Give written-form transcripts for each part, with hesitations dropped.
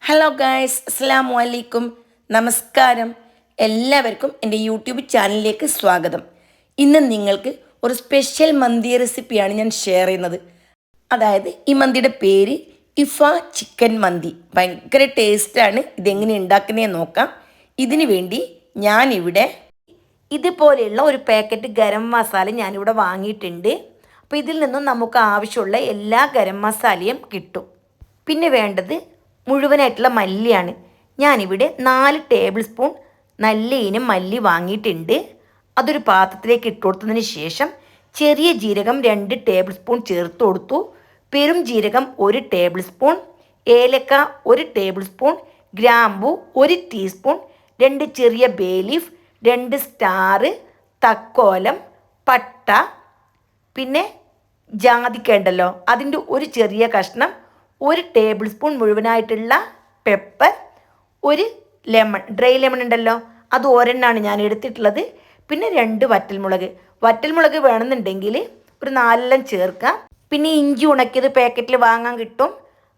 Hello guys, അസ്സലാമു അലൈക്കും. നമസ്കാരം. എല്ലാവർക്കും എൻ്റെ യൂട്യൂബ് ചാനലിലേക്ക് സ്വാഗതം. ഇന്ന് നിങ്ങൾക്ക് ഒരു സ്പെഷ്യൽ മന്തി റെസിപ്പിയാണ് ഞാൻ ഷെയർ ചെയ്യുന്നത്. അതായത് ഈ മന്തിയുടെ പേര് ഇഫ ചിക്കൻ മന്തി. ഭയങ്കര ടേസ്റ്റാണ്. ഇതെങ്ങനെ ഉണ്ടാക്കുന്നതെന്ന് നോക്കാം. ഇതിനു വേണ്ടി ഞാനിവിടെ ഇതുപോലെയുള്ള ഒരു പാക്കറ്റ് ഗരം മസാല ഞാനിവിടെ വാങ്ങിയിട്ടുണ്ട്. അപ്പോൾ ഇതിൽ നിന്നും നമുക്ക് ആവശ്യമുള്ള എല്ലാ ഗരം മസാലയും കിട്ടും. പിന്നെ വേണ്ടത് മുഴുവനായിട്ടുള്ള മല്ലിയാണ്. ഞാനിവിടെ 4 ടേബിൾ സ്പൂൺ നല്ല ഇനം മല്ലി വാങ്ങിയിട്ടുണ്ട്. അതൊരു പാത്രത്തിലേക്ക് ഇട്ട് കൊടുത്തതിന് ശേഷം ചെറിയ ജീരകം 2 ടേബിൾ സ്പൂൺ ചേർത്ത് കൊടുത്തു. പെരും ജീരകം 1 ടേബിൾ സ്പൂൺ, ഏലക്ക 1 ടേബിൾ സ്പൂൺ, ഗ്രാമ്പു 1 ടീസ്പൂൺ, 2 ചെറിയ ബേ ലീഫ്, 2 സ്റ്റാർ, തക്കോലം, പട്ട, പിന്നെ ജാതിക്ക ഉണ്ടല്ലോ അതിൻ്റെ ഒരു ചെറിയ കഷ്ണം, 1 ടേബിൾ സ്പൂൺ മുഴുവനായിട്ടുള്ള പെപ്പർ, 1 ലെമൺ, ഡ്രൈ ലെമൺ ഉണ്ടല്ലോ അത് ഒരെണ്ണമാണ് ഞാൻ എടുത്തിട്ടുള്ളത്. പിന്നെ 2 വറ്റൽമുളക് വേണമെന്നുണ്ടെങ്കിൽ ഒരു 4 ചേർക്കാം. പിന്നെ ഇഞ്ചി ഉണക്കിയത് പാക്കറ്റിൽ വാങ്ങാൻ കിട്ടും,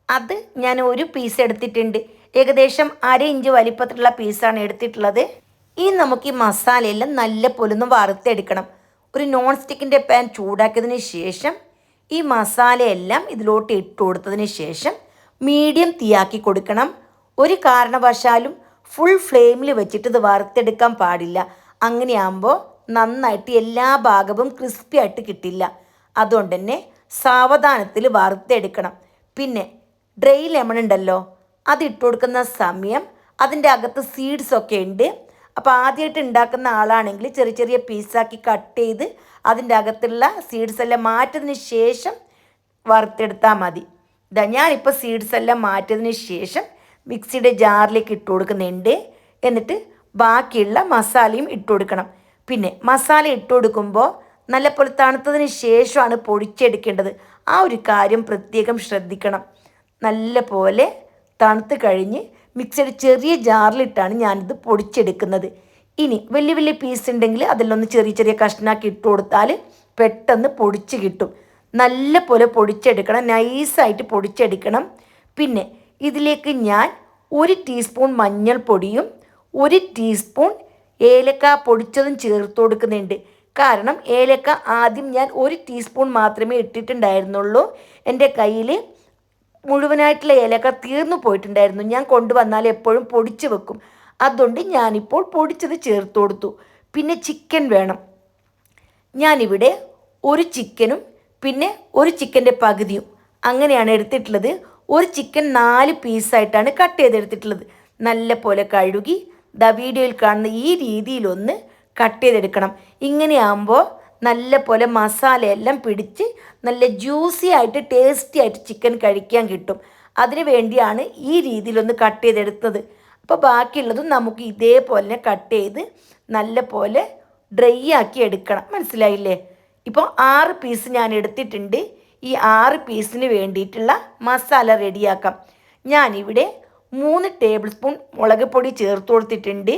അത് ഞാൻ 1 പീസ് എടുത്തിട്ടുണ്ട്. ഏകദേശം 1/2 ഇഞ്ച് വലിപ്പത്തിലുള്ള പീസാണ് എടുത്തിട്ടുള്ളത്. ഇനി നമുക്ക് ഈ മസാലയെല്ലാം നല്ല പൊലൊന്ന് വറുത്തെടുക്കണം. ഒരു നോൺ സ്റ്റിക്കിൻ്റെ പാൻ ചൂടാക്കിയതിന് ശേഷം ഈ മസാലയെല്ലാം ഇതിലോട്ട് ഇട്ട് കൊടുത്തതിന് ശേഷം മീഡിയം തീയാക്കി കൊടുക്കണം. ഒരു കാരണവശാലും ഫുൾ ഫ്ലെയിമിൽ വെച്ചിട്ട് ഇത് വറുത്തെടുക്കാൻ പാടില്ല. അങ്ങനെയാകുമ്പോൾ നന്നായിട്ട് എല്ലാ ഭാഗവും ക്രിസ്പി ആയിട്ട് കിട്ടില്ല. അതുകൊണ്ട് തന്നെ സാവധാനത്തിൽ വറുത്തെടുക്കണം. പിന്നെ ഡ്രൈ ലെമൺ ഉണ്ടല്ലോ അത് ഇട്ട് കൊടുക്കുന്ന സമയം അതിൻ്റെ അകത്ത് സീഡ്സൊക്കെ ഉണ്ട്. അപ്പോൾ ആദ്യമായിട്ട് ഉണ്ടാക്കുന്ന ആളാണെങ്കിൽ ചെറിയ ചെറിയ പീസാക്കി കട്ട് ചെയ്ത് അതിൻ്റെ അകത്തുള്ള സീഡ്സ് എല്ലാം മാറ്റിയതിന് ശേഷം വറുത്തെടുത്താൽ മതി. ഞാനിപ്പോൾ സീഡ്സ് എല്ലാം മാറ്റിയതിന് ശേഷം മിക്സിയുടെ ജാറിലേക്ക് ഇട്ട് കൊടുക്കുന്നുണ്ട്. എന്നിട്ട് ബാക്കിയുള്ള മസാലയും ഇട്ട് കൊടുക്കണം. പിന്നെ മസാല ഇട്ട് കൊടുക്കുമ്പോൾ നല്ലപോലെ തണുത്തതിന് ശേഷമാണ് പൊടിച്ചെടുക്കേണ്ടത്. ആ ഒരു കാര്യം പ്രത്യേകം ശ്രദ്ധിക്കണം. നല്ല പോലെ തണുത്ത് കഴിഞ്ഞ് മിക്സിയുടെ ചെറിയ ജാറിലിട്ടാണ് ഞാനിത് പൊടിച്ചെടുക്കുന്നത്. ഇനി വലിയ വലിയ പീസ് ഉണ്ടെങ്കിൽ അതിലൊന്ന് ചെറിയ ചെറിയ കഷ്ണാക്കി ഇട്ട് കൊടുത്താൽ പെട്ടെന്ന് പൊടിച്ച് കിട്ടും. നല്ല പോലെ പൊടിച്ചെടുക്കണം, നൈസായിട്ട് പൊടിച്ചെടുക്കണം. പിന്നെ ഇതിലേക്ക് ഞാൻ 1 ടീസ്പൂൺ മഞ്ഞൾപ്പൊടിയും 1 ടീസ്പൂൺ ഏലക്ക പൊടിച്ചതും ചേർത്ത് കൊടുക്കുന്നുണ്ട്. കാരണം ഏലക്ക ആദ്യം ഞാൻ 1 ടീസ്പൂൺ മാത്രമേ ഇട്ടിട്ടുണ്ടായിരുന്നുള്ളൂ. എൻ്റെ കയ്യിൽ മുഴുവനായിട്ടുള്ള ഏലക്ക തീർന്നു പോയിട്ടുണ്ടായിരുന്നു. ഞാൻ കൊണ്ടുവന്നാൽ എപ്പോഴും പൊടിച്ച് വെക്കും. അതുകൊണ്ട് ഞാനിപ്പോൾ പൊടിച്ചത് ചേർത്ത് കൊടുത്തു. പിന്നെ ചിക്കൻ വേണം. ഞാനിവിടെ 1 ചിക്കനും പിന്നെ 1 ചിക്കൻ്റെ പകുതിയും അങ്ങനെയാണ് എടുത്തിട്ടുള്ളത്. 1 ചിക്കൻ 4 പീസായിട്ടാണ് കട്ട് ചെയ്തെടുത്തിട്ടുള്ളത്. നല്ല പോലെ കഴുകി വീഡിയോയിൽ കാണുന്ന ഈ രീതിയിലൊന്ന് കട്ട് ചെയ്തെടുക്കണം. ഇങ്ങനെയാകുമ്പോൾ നല്ല പോലെ മസാലയെല്ലാം പിടിച്ച് നല്ല ജ്യൂസി ആയിട്ട് ടേസ്റ്റി ആയിട്ട് ചിക്കൻ കഴിക്കാൻ കിട്ടും. അതിന് വേണ്ടിയാണ് ഈ രീതിയിലൊന്ന് കട്ട് ചെയ്തെടുത്തത്. അപ്പോൾ ബാക്കിയുള്ളതും നമുക്ക് ഇതേപോലെ കട്ട് ചെയ്ത് നല്ല പോലെ ഡ്രൈ ആക്കി എടുക്കണം. മനസ്സിലായില്ലേ? ഇപ്പോൾ 6 പീസ് ഞാൻ എടുത്തിട്ടുണ്ട്. ഈ 6 പീസിന് വേണ്ടിയിട്ടുള്ള മസാല റെഡിയാക്കാം. ഞാനിവിടെ 3 ടേബിൾ സ്പൂൺ മുളക് പൊടി ചേർത്ത് കൊടുത്തിട്ടുണ്ട്.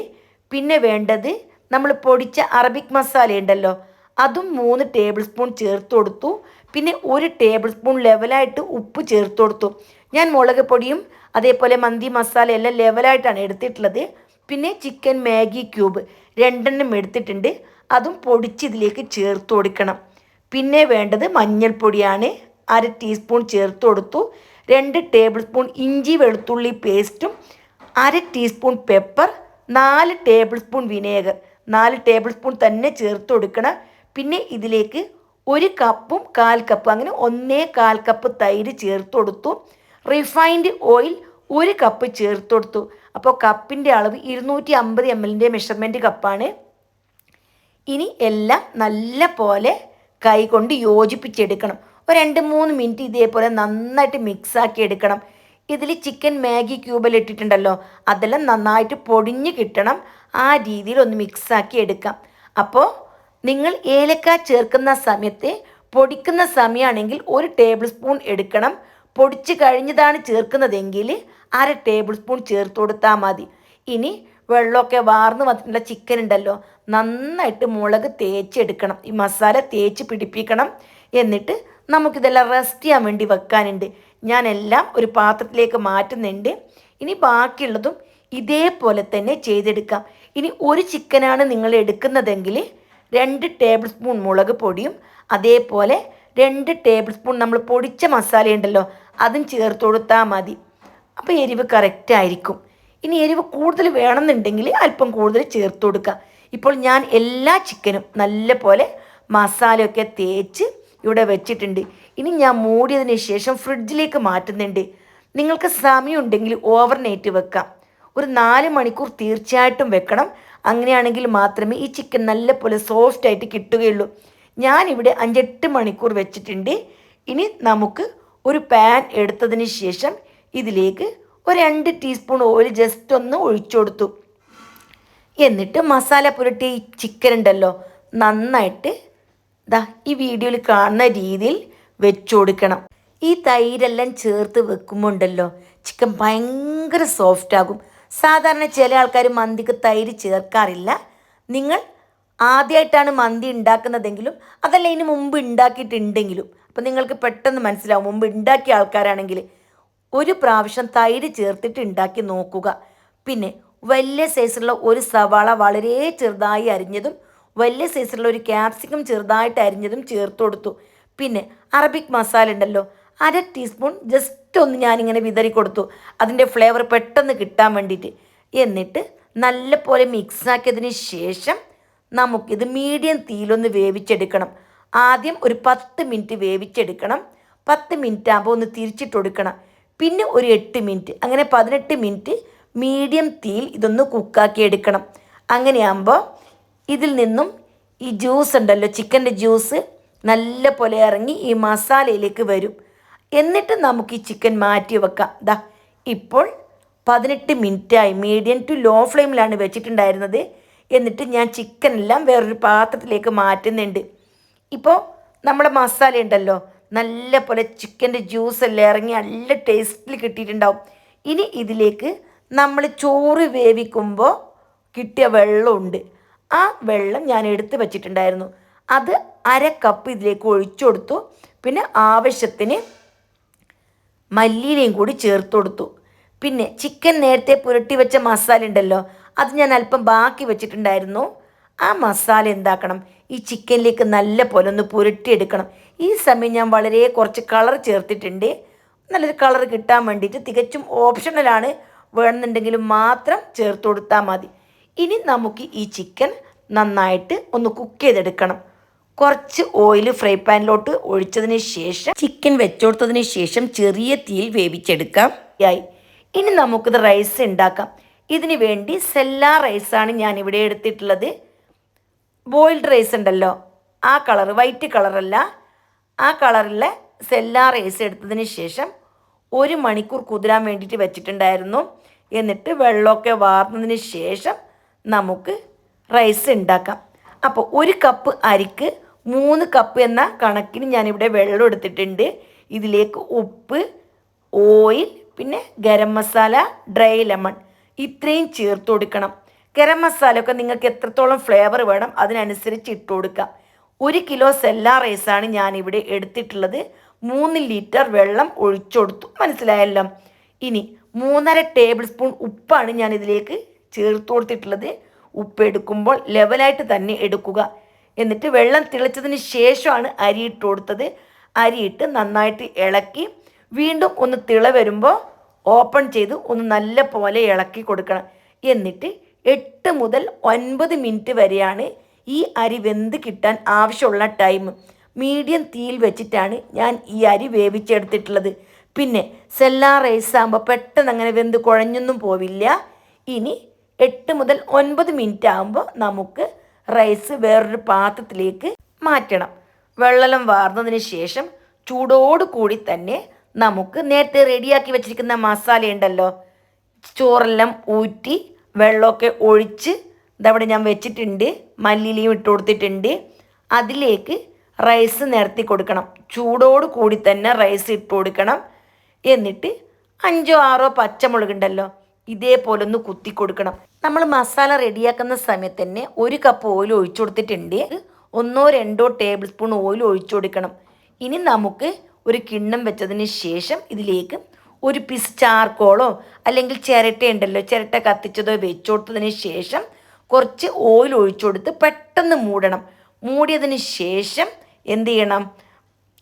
പിന്നെ വേണ്ടത് നമ്മൾ പൊടിച്ച അറബിക് മസാല ഉണ്ടല്ലോ അതും 3 ടേബിൾ സ്പൂൺ ചേർത്ത് കൊടുത്തു. പിന്നെ 1 ടേബിൾ സ്പൂൺ ലെവലായിട്ട് ഉപ്പ് ചേർത്ത് കൊടുത്തു. ഞാൻ മുളക് പൊടിയും അതേപോലെ മന്തി മസാല എല്ലാം ലെവലായിട്ടാണ് എടുത്തിട്ടുള്ളത്. പിന്നെ ചിക്കൻ മാഗി ക്യൂബ് 2 എടുത്തിട്ടുണ്ട്, അതും പൊടിച്ച് ഇതിലേക്ക് ചേർത്ത് കൊടുക്കണം. പിന്നെ വേണ്ടത് മഞ്ഞൾപ്പൊടിയാണ്, 1/2 ടീസ്പൂൺ ചേർത്ത് കൊടുത്തു. 2 ടേബിൾ സ്പൂൺ ഇഞ്ചി വെളുത്തുള്ളി പേസ്റ്റും, 1/2 teaspoon pepper, 4 table spoon vinegar, 4 table spoon തന്നെ ചേർത്ത് കൊടുക്കണം. പിന്നെ ഇതിലേക്ക് 1 കപ്പും 1/4 കപ്പ് അങ്ങനെ 1/4 കപ്പ് തൈര് ചേർത്ത് കൊടുത്തു. റിഫൈൻഡ് ഓയിൽ 1 കപ്പ് ചേർത്ത് കൊടുത്തു. അപ്പോൾ കപ്പിൻ്റെ അളവ് 250 ml മെഷർമെൻറ്റ് കപ്പാണ്. ഇനി എല്ലാം നല്ല പോലെ കൈ കൊണ്ട് യോജിപ്പിച്ചെടുക്കണം. ഒരു 2-3 മിനിറ്റ് ഇതേപോലെ നന്നായിട്ട് മിക്സാക്കി എടുക്കണം. ഇതിൽ ചിക്കൻ മാഗി ക്യൂബിൽ ഇട്ടിട്ടുണ്ടല്ലോ അതെല്ലാം നന്നായിട്ട് പൊടിഞ്ഞ് കിട്ടണം. ആ രീതിയിൽ ഒന്ന് മിക്സാക്കി എടുക്കാം. അപ്പോൾ നിങ്ങൾ ഏലക്ക ചേർക്കുന്ന സമയത്ത് പൊടിക്കുന്ന സമയമാണെങ്കിൽ 1 ടേബിൾ സ്പൂൺ എടുക്കണം. പൊടിച്ച് കഴിഞ്ഞതാണ് ചേർക്കുന്നതെങ്കിൽ 1/2 ടേബിൾ സ്പൂൺ ചേർത്ത് കൊടുത്താൽ മതി. ഇനി വെള്ളമൊക്കെ വാർന്ന് വന്നിട്ടുള്ള ചിക്കൻ ഉണ്ടല്ലോ നന്നായിട്ട് മുളക് തേച്ചെടുക്കണം. ഈ മസാല തേച്ച് പിടിപ്പിക്കണം. എന്നിട്ട് നമുക്കിതെല്ലാം റെസ്റ്റ് ചെയ്യാൻ വേണ്ടി വെക്കാനുണ്ട്. ഞാനെല്ലാം ഒരു പാത്രത്തിലേക്ക് മാറ്റുന്നുണ്ട്. ഇനി ബാക്കിയുള്ളതും ഇതേപോലെ തന്നെ ചെയ്തെടുക്കാം. ഇനി ഒരു ചിക്കനാണ് നിങ്ങൾ എടുക്കുന്നതെങ്കിൽ 2 ടേബിൾ സ്പൂൺ മുളക് പൊടിയും അതേപോലെ 2 ടേബിൾ സ്പൂൺ നമ്മൾ പൊടിച്ച മസാല ഉണ്ടല്ലോ അതും ചേർത്ത് കൊടുത്താൽ മതി. അപ്പോൾ എരിവ് കറക്റ്റ് ആയിരിക്കും. ഇനി എരിവ് കൂടുതൽ വേണമെന്നുണ്ടെങ്കിൽ അല്പം കൂടുതൽ ചേർത്ത് കൊടുക്കുക. ഇപ്പോൾ ഞാൻ എല്ലാ ചിക്കനും നല്ല പോലെ മസാലയൊക്കെ തേച്ച് ഇവിടെ വെച്ചിട്ടുണ്ട്. ഇനി ഞാൻ മൂടിയതിന് ശേഷം ഫ്രിഡ്ജിലേക്ക് മാറ്റുന്നുണ്ട്. നിങ്ങൾക്ക് സമയമുണ്ടെങ്കിൽ ഓവർനൈറ്റ് വെക്കാം. ഒരു 4 മണിക്കൂർ തീർച്ചയായിട്ടും വെക്കണം. അങ്ങനെയാണെങ്കിൽ മാത്രമേ ഈ ചിക്കൻ നല്ല പോലെ സോഫ്റ്റായിട്ട് കിട്ടുകയുള്ളൂ. ഞാനിവിടെ 5-8 മണിക്കൂർ വെച്ചിട്ടുണ്ട്. ഇനി നമുക്ക് ഒരു പാൻ എടുത്തതിന് ശേഷം ഇതിലേക്ക് ഒരു 2 ടീസ്പൂൺ ഓയിൽ ജസ്റ്റ് ഒന്ന് ഒഴിച്ചു കൊടുത്തു. എന്നിട്ട് മസാല പുരട്ടിയ ഈ ചിക്കൻ ഉണ്ടല്ലോ നന്നായിട്ട് ഈ വീഡിയോയിൽ കാണുന്ന രീതിയിൽ വെച്ചു കൊടുക്കണം. ഈ തൈരെല്ലാം ചേർത്ത് വെക്കുമ്പോൾ ഉണ്ടല്ലോ ചിക്കൻ ഭയങ്കര സോഫ്റ്റ് ആകും. സാധാരണ ചില ആൾക്കാർ മന്തിക്ക് തൈര് ചേർക്കാറില്ല. നിങ്ങൾ ആദ്യമായിട്ടാണ് മന്തി ഉണ്ടാക്കുന്നതെങ്കിലും അതല്ല ഇതിന് മുമ്പ് ഉണ്ടാക്കിയിട്ടുണ്ടെങ്കിലും അപ്പം നിങ്ങൾക്ക് പെട്ടെന്ന് മനസ്സിലാവും. മുമ്പ് ഉണ്ടാക്കിയ ആൾക്കാരാണെങ്കിൽ ഒരു പ്രാവശ്യം തൈര് ചേർത്തിട്ട് ഉണ്ടാക്കി നോക്കുക. പിന്നെ വലിയ സൈസുള്ള ഒരു സവാള വളരെ ചെറുതായി അരിഞ്ഞതും വലിയ സൈസുള്ള ഒരു ക്യാപ്സിക്കം ചെറുതായിട്ട് അരിഞ്ഞതും ചേർത്ത് കൊടുത്തു. പിന്നെ അറബിക് മസാല ഉണ്ടല്ലോ 1/2 ടീസ്പൂൺ ജസ്റ്റ് ഒന്ന് ഞാനിങ്ങനെ വിതറി കൊടുത്തു, അതിൻ്റെ ഫ്ലേവർ പെട്ടെന്ന് കിട്ടാൻ വേണ്ടിയിട്ട്. എന്നിട്ട് നല്ല പോലെ മിക്സാക്കിയതിന് ശേഷം നമുക്കിത് മീഡിയം തീയിലൊന്ന് വേവിച്ചെടുക്കണം. ആദ്യം ഒരു 10 മിനിറ്റ് വേവിച്ചെടുക്കണം. 10 മിനിറ്റ് ആകുമ്പോൾ ഒന്ന് തിരിച്ചിട്ട് കൊടുക്കണം. പിന്നെ ഒരു 8 മിനിറ്റ്, അങ്ങനെ 18 മിനിറ്റ് മീഡിയം തീയിൽ ഇതൊന്ന് കുക്കാക്കി എടുക്കണം. അങ്ങനെയാകുമ്പോൾ ഇതിൽ നിന്നും ഈ ജ്യൂസ് ഉണ്ടല്ലോ ചിക്കൻ്റെ ജ്യൂസ് നല്ല പോലെ ഇറങ്ങി ഈ മസാലയിലേക്ക് വരും. എന്നിട്ട് നമുക്ക് ഈ ചിക്കൻ മാറ്റി വെക്കാം. ഇപ്പോൾ 18 മിനിറ്റായി. മീഡിയം ടു ലോ ഫ്ലെയിമിലാണ് വെച്ചിട്ടുണ്ടായിരുന്നത്. എന്നിട്ട് ഞാൻ ചിക്കനെല്ലാം വേറൊരു പാത്രത്തിലേക്ക് മാറ്റുന്നുണ്ട്. ഇപ്പോൾ നമ്മുടെ മസാല ഉണ്ടല്ലോ നല്ല പോലെ ചിക്കൻ്റെ ജ്യൂസ് എല്ലാം ഇറങ്ങി നല്ല ടേസ്റ്റിൽ കിട്ടിയിട്ടുണ്ടാവും. ഇനി ഇതിലേക്ക് നമ്മൾ ചോറ് വേവിക്കുമ്പോൾ കിട്ടിയ വെള്ളമുണ്ട്, ആ വെള്ളം ഞാൻ എടുത്ത് വെച്ചിട്ടുണ്ടായിരുന്നു. അത് 1/2 കപ്പ് ഇതിലേക്ക് ഒഴിച്ചു കൊടുത്തു. പിന്നെ ആവശ്യത്തിന് മല്ലിയിലയും കൂടി ചേർത്ത് കൊടുത്തു. പിന്നെ ചിക്കൻ നേരത്തെ പുരട്ടി വെച്ച മസാല ഉണ്ടല്ലോ അത് ഞാൻ അല്പം ബാക്കി വെച്ചിട്ടുണ്ടായിരുന്നു. ആ മസാല എന്താക്കണം, ഈ ചിക്കനിലേക്ക് നല്ല പോലെ ഒന്ന് പുരട്ടിയെടുക്കണം. ഈ സമയം ഞാൻ വളരെ കുറച്ച് കളർ ചേർത്തിട്ടുണ്ട്. നല്ലൊരു കളർ കിട്ടാൻ വേണ്ടിയിട്ട് തികച്ചും ഓപ്ഷണലാണ്, വേണമെന്നുണ്ടെങ്കിൽ മാത്രം ചേർത്ത് കൊടുത്താൽ മതി. ഇനി നമുക്ക് ഈ ചിക്കൻ നന്നായിട്ട് ഒന്ന് കുക്ക് ചെയ്തെടുക്കണം. കുറച്ച് ഓയിൽ ഫ്രൈ പാനിലോട്ട് ഒഴിച്ചതിന് ശേഷം ചിക്കൻ വെച്ചുകൊടുത്തതിന് ശേഷം ചെറിയ തീയിൽ വേവിച്ചെടുക്കാം. ഇനി നമുക്കിത് റൈസ് ഉണ്ടാക്കാം. ഇതിന് വേണ്ടി സെല്ലാ റൈസാണ് ഞാനിവിടെ എടുത്തിട്ടുള്ളത്. ബോയിൽഡ് റൈസ് ഉണ്ടല്ലോ ആ കളർ, വൈറ്റ് കളറല്ല, ആ കളറിലെ സെല്ലാ റൈസ് എടുത്തതിന് ശേഷം 1 മണിക്കൂർ കുതിരാൻ വേണ്ടിയിട്ട് വെച്ചിട്ടുണ്ടായിരുന്നു. എന്നിട്ട് വെള്ളമൊക്കെ വാർന്നതിന് ശേഷം നമുക്ക് റൈസ് ഉണ്ടാക്കാം. അപ്പോൾ 1 കപ്പ് അരിക്ക് 3 കപ്പ് എന്ന കണക്കിന് ഞാനിവിടെ വെള്ളം എടുത്തിട്ടുണ്ട്. ഇതിലേക്ക് ഉപ്പ്, ഓയിൽ, പിന്നെ ഗരം മസാല, ഡ്രൈ ലെമൺ ഇത്രയും ചേർത്ത് കൊടുക്കണം. ഗരം മസാല ഒക്കെ നിങ്ങൾക്ക് എത്രത്തോളം ഫ്ലേവർ വേണം അതിനനുസരിച്ച് ഇട്ട് കൊടുക്കാം. 1 കിലോ സെല്ലാ റൈസാണ് ഞാനിവിടെ എടുത്തിട്ടുള്ളത്. 3 ലിറ്റർ വെള്ളം ഒഴിച്ചു കൊടുത്തു, മനസ്സിലായല്ലോ. ഇനി 3.5 ടേബിൾ സ്പൂൺ ഉപ്പാണ് ഞാൻ ഇതിലേക്ക് ചേർത്ത് കൊടുത്തിട്ടുള്ളത്. ഉപ്പ് എടുക്കുമ്പോൾ ലെവലായിട്ട് തന്നെ എടുക്കുക. എന്നിട്ട് വെള്ളം തിളച്ചതിന് ശേഷമാണ് അരി ഇട്ട് കൊടുത്തത്. അരിയിട്ട് നന്നായിട്ട് ഇളക്കി വീണ്ടും ഒന്ന് തിള വരുമ്പോൾ ഓപ്പൺ ചെയ്ത് ഒന്ന് നല്ല പോലെ ഇളക്കി കൊടുക്കണം. എന്നിട്ട് 8 മുതൽ 9 മിനിറ്റ് വരെയാണ് ഈ അരി വെന്ത് കിട്ടാൻ ആവശ്യമുള്ള ടൈം. മീഡിയം തീയിൽ വെച്ചിട്ടാണ് ഞാൻ ഈ അരി വേവിച്ചെടുത്തിട്ടുള്ളത്. പിന്നെ സെല്ലാ റൈസ് ആകുമ്പോൾ പെട്ടെന്ന് അങ്ങനെ വെന്ത് കുഴഞ്ഞൊന്നും പോവില്ല. ഇനി 8 മുതൽ 9 മിനിറ്റ് ആകുമ്പോൾ നമുക്ക് റൈസ് വേറൊരു പാത്രത്തിലേക്ക് മാറ്റണം. വെള്ളം വാർന്നതിന് ശേഷം ചൂടോട് കൂടി തന്നെ നമുക്ക് നേരത്തെ റെഡിയാക്കി വെച്ചിരിക്കുന്ന മസാല ഉണ്ടല്ലോ, ചോറെല്ലാം ഊറ്റി വെള്ളമൊക്കെ ഒഴിച്ച് ഇതവിടെ ഞാൻ വെച്ചിട്ടുണ്ട്. മല്ലിയിലയും ഇട്ട് കൊടുത്തിട്ടുണ്ട്. അതിലേക്ക് റൈസ് നിരത്തി കൊടുക്കണം. ചൂടോട് കൂടി തന്നെ റൈസ് ഇട്ട് കൊടുക്കണം. എന്നിട്ട് 5-6 പച്ചമുളക് ഉണ്ടല്ലോ ഇതേപോലെ ഒന്ന് കുത്തി കൊടുക്കണം. നമ്മൾ മസാല റെഡിയാക്കുന്ന സമയത്ത് തന്നെ 1 കപ്പ് ഓയിൽ ഒഴിച്ചു കൊടുത്തിട്ടുണ്ട്. 1-2 ടേബിൾ സ്പൂൺ ഓയിൽ ഒഴിച്ചു കൊടുക്കണം. ഇനി നമുക്ക് ഒരു കിണ്ണം വെച്ചതിന് ശേഷം ഇതിലേക്ക് ഒരു പീസ് ചാർക്കോളോ അല്ലെങ്കിൽ ചിരട്ടയുണ്ടല്ലോ, ചിരട്ട കത്തിച്ചതോ വെച്ച് കൊടുത്തതിന് ശേഷം കുറച്ച് ഓയിൽ ഒഴിച്ചു കൊടുത്ത് പെട്ടെന്ന് മൂടണം. മൂടിയതിന് ശേഷം എന്ത് ചെയ്യണം,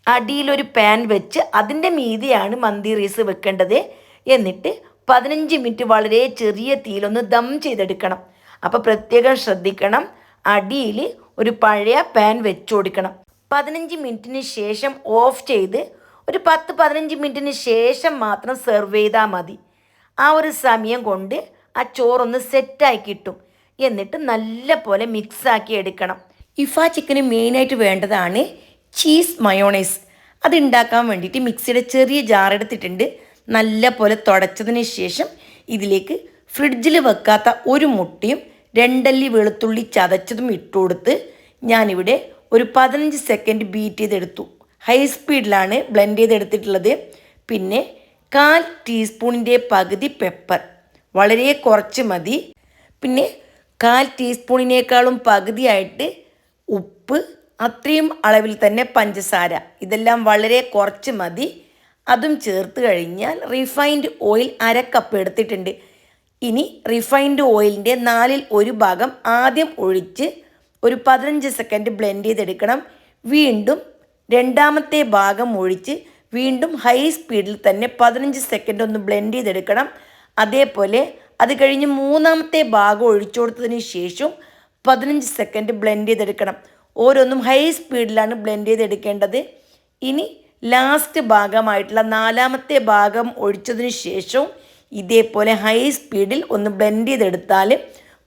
അടിയിലൊരു പാൻ വെച്ച് അതിൻ്റെ മീതെയാണ് മന്തി റൈസ് വെക്കേണ്ടത്. എന്നിട്ട് 15 മിനിറ്റ് വളരെ ചെറിയ തീയിലൊന്ന് ദം ചെയ്തെടുക്കണം. അപ്പോൾ പ്രത്യേകം ശ്രദ്ധിക്കണം, അടിയിൽ ഒരു പഴയ പാൻ വെച്ച് കൊടുക്കണം. 15 മിനിറ്റിന് ശേഷം ഓഫ് ചെയ്ത് ഒരു 10-15 മിനിറ്റിന് ശേഷം മാത്രം സെർവ് ചെയ്താൽ മതി. ആ ഒരു സമയം കൊണ്ട് ആ ചോറൊന്ന് സെറ്റായി കിട്ടും. എന്നിട്ട് നല്ല പോലെ മിക്സാക്കി എടുക്കണം. ഇഫ ചിക്കന് മെയിനായിട്ട് വേണ്ടതാണ് ചീസ് മയോണൈസ്. അത് ഉണ്ടാക്കാൻ വേണ്ടിയിട്ട് മിക്സിയുടെ ചെറിയ ജാർ എടുത്തിട്ടുണ്ട്. നല്ല പോലെ തുടച്ചതിന് ശേഷം ഇതിലേക്ക് ഫ്രിഡ്ജിൽ വെക്കാത്ത ഒരു മുട്ടയും 2 അല്ലി വെളുത്തുള്ളി ചതച്ചതും ഇട്ട് കൊടുത്ത് ഞാനിവിടെ ഒരു 15 സെക്കൻഡ് ബീറ്റ് ചെയ്തെടുത്തു. ഹൈ സ്പീഡിലാണ് ബ്ലെൻഡ് ചെയ്തെടുത്തിട്ടുള്ളത്. പിന്നെ 1/4 ടീസ്പൂണിൻ്റെ പകുതി പെപ്പർ, വളരെ കുറച്ച് മതി. പിന്നെ 1/4 ടീസ്പൂണിനേക്കാളും പകുതിയായിട്ട് ഉപ്പ്, അത്രയും അളവിൽ തന്നെ പഞ്ചസാര, ഇതെല്ലാം വളരെ കുറച്ച് മതി. അതും ചേർത്ത് കഴിഞ്ഞാൽ റിഫൈൻഡ് ഓയിൽ 1/2 കപ്പ് എടുത്തിട്ടുണ്ട്. ഇനി റിഫൈൻഡ് ഓയിലിൻ്റെ 1/4 ഭാഗം ആദ്യം ഒഴിച്ച് ഒരു 15 സെക്കൻഡ് ബ്ലെൻഡ് ചെയ്തെടുക്കണം. വീണ്ടും രണ്ടാമത്തെ ഭാഗം ഒഴിച്ച് വീണ്ടും ഹൈ സ്പീഡിൽ തന്നെ 15 സെക്കൻഡ് ഒന്ന് ബ്ലെൻഡ് ചെയ്തെടുക്കണം. അതേപോലെ അത് കഴിഞ്ഞ് മൂന്നാമത്തെ ഭാഗം ഒഴിച്ചു കൊടുത്തതിന് ശേഷം 15 സെക്കൻഡ് ബ്ലെൻഡ് ചെയ്തെടുക്കണം. ഓരോന്നും ഹൈ സ്പീഡിലാണ് ബ്ലെൻഡ് ചെയ്തെടുക്കേണ്ടത്. ഇനി ലാസ്റ്റ് ഭാഗമായിട്ടുള്ള 4ാമത്തെ ഭാഗം ഒഴിച്ചതിന് ശേഷവും ഇതേപോലെ ഹൈ സ്പീഡിൽ ഒന്ന് ബ്ലെൻഡ് ചെയ്തെടുത്താൽ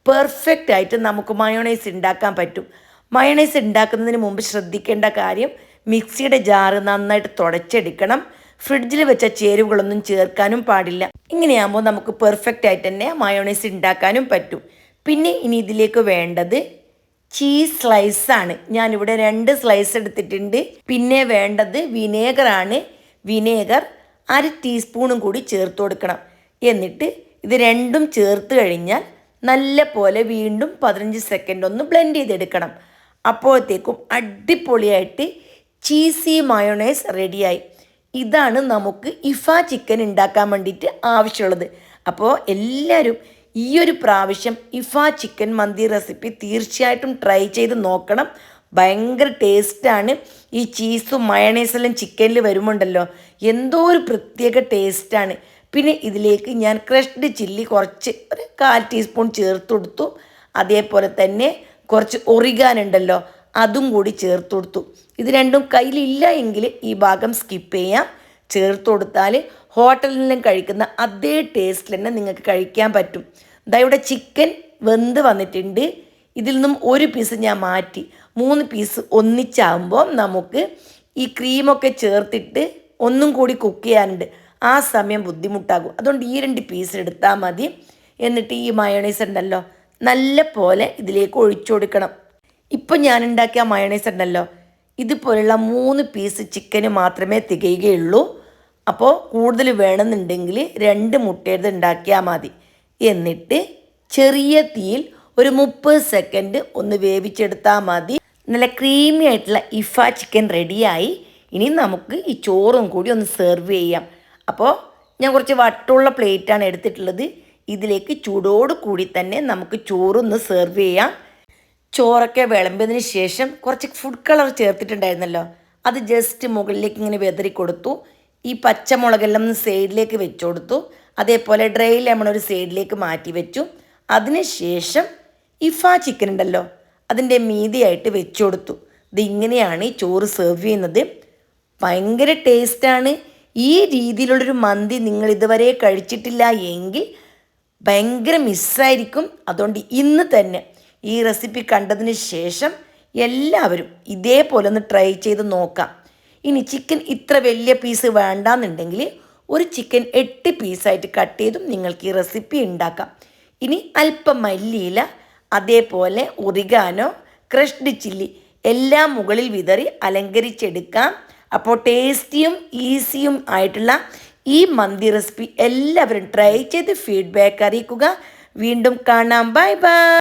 പെർഫെക്റ്റ് ആയിട്ട് നമുക്ക് മയോണൈസ് ഉണ്ടാക്കാൻ പറ്റും. മയോണൈസ് ഉണ്ടാക്കുന്നതിന് മുമ്പ് ശ്രദ്ധിക്കേണ്ട കാര്യം, മിക്സിയുടെ ജാറ് നന്നായിട്ട് തുടച്ചെടുക്കണം. ഫ്രിഡ്ജിൽ വെച്ച ചേരുവകളൊന്നും ചേർക്കാനും പാടില്ല. ഇങ്ങനെയാകുമ്പോൾ നമുക്ക് പെർഫെക്റ്റ് ആയിട്ട് തന്നെ മയോണൈസ് ഉണ്ടാക്കാനും പറ്റും. പിന്നെ ഇനി ഇതിലേക്ക് വേണ്ടത് ചീസ് സ്ലൈസാണ്. ഞാനിവിടെ 2 സ്ലൈസ് എടുത്തിട്ടുണ്ട്. പിന്നെ വേണ്ടത് വിനേഗറാണ്. വിനേഗർ 1/2 ടീസ്പൂണും കൂടി ചേർത്ത് കൊടുക്കണം. എന്നിട്ട് ഇത് രണ്ടും ചേർത്ത് കഴിഞ്ഞാൽ നല്ല പോലെ വീണ്ടും 15 സെക്കൻഡ് ഒന്ന് ബ്ലെൻഡ് ചെയ്തെടുക്കണം. അപ്പോഴത്തേക്കും അടിപൊളിയായിട്ട് ചീസി മയോണൈസ് റെഡിയായി. ഇതാണ് നമുക്ക് ഇഫ ചിക്കൻ ഉണ്ടാക്കാൻ വേണ്ടിയിട്ട് ആവശ്യമുള്ളത്. അപ്പോൾ എല്ലാവരും ഈ ഒരു പ്രാവശ്യം ഇഫ ചിക്കൻ മന്തി റെസിപ്പി തീർച്ചയായിട്ടും ട്രൈ ചെയ്ത് നോക്കണം. ഭയങ്കര ടേസ്റ്റാണ്. ഈ ചീസും മയണൈസെല്ലാം ചിക്കനിൽ വരുമുണ്ടല്ലോ, എന്തോ ഒരു പ്രത്യേക ടേസ്റ്റാണ്. പിന്നെ ഇതിലേക്ക് ഞാൻ ക്രഷ്ഡ് ചില്ലി കുറച്ച് ഒരു 1/4 ടീസ്പൂൺ ചേർത്ത് കൊടുത്തു. അതേപോലെ തന്നെ കുറച്ച് ഒറിഗാനുണ്ടല്ലോ, അതും കൂടി ചേർത്ത് കൊടുത്തു. ഇത് രണ്ടും കയ്യിലില്ല എങ്കിൽ ഈ ഭാഗം സ്കിപ്പ് ചെയ്യാം. ചേർത്ത് കൊടുത്താൽ ഹോട്ടലിൽ നിന്നും കഴിക്കുന്ന അതേ ടേസ്റ്റിൽ തന്നെ നിങ്ങൾക്ക് കഴിക്കാൻ പറ്റും. ദാ ഇവിടെ ചിക്കൻ വെന്ത് വന്നിട്ടുണ്ട്. ഇതിൽ നിന്നും ഒരു പീസ് ഞാൻ മാറ്റി 3 പീസ് ഒന്നിച്ചാകുമ്പോൾ നമുക്ക് ഈ ക്രീമൊക്കെ ചേർത്തിട്ട് ഒന്നും കൂടി കുക്ക് ചെയ്യാനുണ്ട്. ആ സമയം ബുദ്ധിമുട്ടാകും. അതുകൊണ്ട് ഈ 2 പീസ് എടുത്താൽ മതി. എന്നിട്ട് ഈ മയോണൈസ് ഉണ്ടല്ലോ നല്ല പോലെ ഇതിലേക്ക് ഒഴിച്ചു കൊടുക്കണം. ഇപ്പം ഞാൻ ഉണ്ടാക്കിയ മയോണൈസ് ഉണ്ടല്ലോ, ഇതുപോലുള്ള 3 പീസ് ചിക്കന് മാത്രമേ തികയുകയുള്ളൂ. അപ്പോൾ കൂടുതൽ വേണമെന്നുണ്ടെങ്കിൽ 2 മുട്ടയുടെ ഉണ്ടാക്കിയാൽ മതി. എന്നിട്ട് ചെറിയ തീയിൽ ഒരു 30 സെക്കൻഡ് ഒന്ന് വേവിച്ചെടുത്താൽ മതി. നല്ല ക്രീമി ആയിട്ടുള്ള ഇഫ ചിക്കൻ റെഡിയായി. ഇനി നമുക്ക് ഈ ചോറും കൂടി ഒന്ന് സെർവ് ചെയ്യാം. അപ്പോൾ ഞാൻ കുറച്ച് വട്ടമുള്ള പ്ലേറ്റാണ് എടുത്തിട്ടുള്ളത്. ഇതിലേക്ക് ചൂടോട് കൂടി തന്നെ നമുക്ക് ചോറൊന്ന് സെർവ് ചെയ്യാം. ചോറൊക്കെ വിളമ്പിയതിന് ശേഷം കുറച്ച് ഫുഡ് കളർ ചേർത്തിട്ടുണ്ടായിരുന്നല്ലോ, അത് ജസ്റ്റ് മുകളിലേക്ക് ഇങ്ങനെ വെതറി കൊടുത്തു. ഈ പച്ചമുളകെല്ലാം ഒന്ന് സൈഡിലേക്ക് വെച്ച് കൊടുത്തു. അതേപോലെ ഡ്രൈ ലെമൺ ഒരു സൈഡിലേക്ക് മാറ്റി വെച്ചു. അതിന് ശേഷം ഇഫ ചിക്കൻ ഉണ്ടല്ലോ അതിൻ്റെ മീതിയായിട്ട് വെച്ച് കൊടുത്തു. ഇതിങ്ങനെയാണ് ഈ ചോറ് സെർവ് ചെയ്യുന്നത്. ഭയങ്കര ടേസ്റ്റാണ്. ഈ രീതിയിലുള്ളൊരു മന്തി നിങ്ങൾ ഇതുവരെ കഴിച്ചിട്ടില്ല എങ്കിൽ ഭയങ്കര മിസ്സായിരിക്കും. അതുകൊണ്ട് ഇന്ന് തന്നെ ഈ റെസിപ്പി കണ്ടതിന് ശേഷം എല്ലാവരും ഇതേപോലെ ഒന്ന് ട്രൈ ചെയ്ത് നോക്കാം. ഇനി ചിക്കൻ ഇത്ര വലിയ പീസ് വേണ്ടാന്നുണ്ടെങ്കിൽ ഒരു ചിക്കൻ 8 പീസായിട്ട് കട്ട് ചെയ്തും നിങ്ങൾക്ക് ഈ റെസിപ്പി ഉണ്ടാക്കാം. ഇനി അല്പം മല്ലിയില, അതേപോലെ ഒറിഗാനോ, ക്രഷ്ഡ് ചില്ലി എല്ലാം മുകളിൽ വിതറി അലങ്കരിച്ചെടുക്കാം. അപ്പോൾ ടേസ്റ്റിയും ഈസിയും ആയിട്ടുള്ള ഈ മന്തി റെസിപ്പി എല്ലാവരും ട്രൈ ചെയ്ത് ഫീഡ്ബാക്ക് അറിയിക്കുക. വീണ്ടും കാണാം. Bye bye.